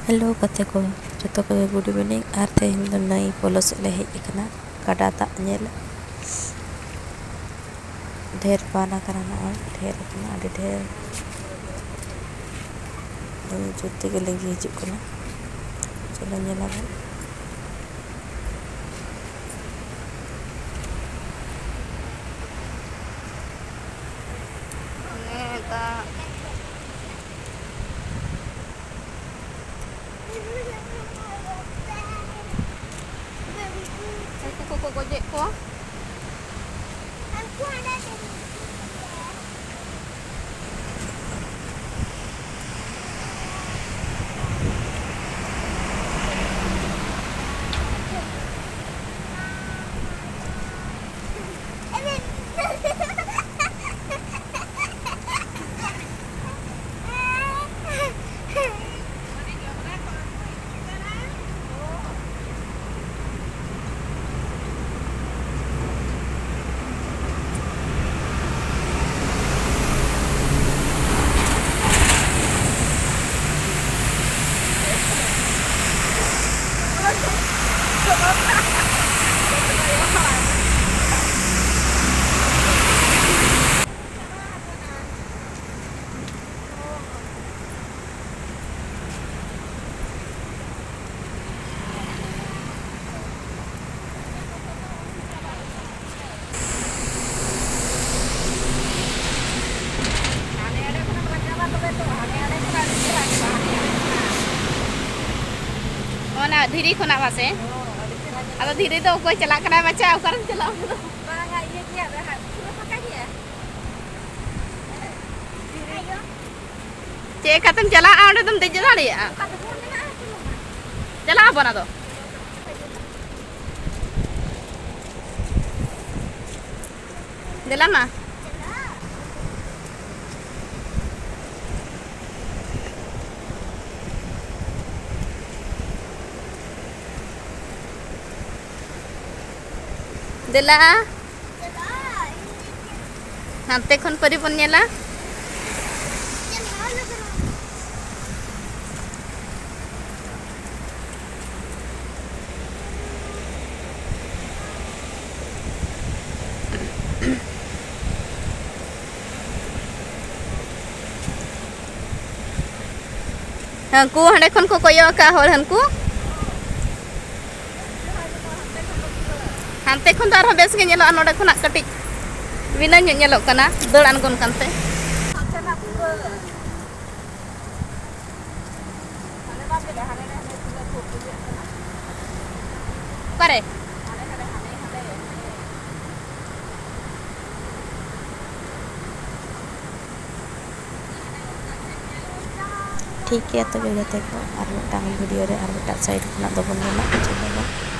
Hello कते को जो को गुड इवनिंग और तेहन दो नई पोलो से हेज गाडा दाग नेल ढेर पाना करना ढेर ढेर जुते के लगी हजूकना चलो नेला Kok gojek ko? Mana diri ko na base? Ada diri to ko chala kana bacha ukar chala. Banga iya dia dah. Pakai dia. Ayo. Cek katam chala aunde tum dej dali ya. Chala apa na to? Delan na. Dela nanti kon pari punya lah hanku hande kon ko koyo ka hor hanku hanté kon dar habes ke nyelo anode khona katik wina nyelo kana dal angon kante pare ठीक है तो गते को और video रे और side खुना दबन नेला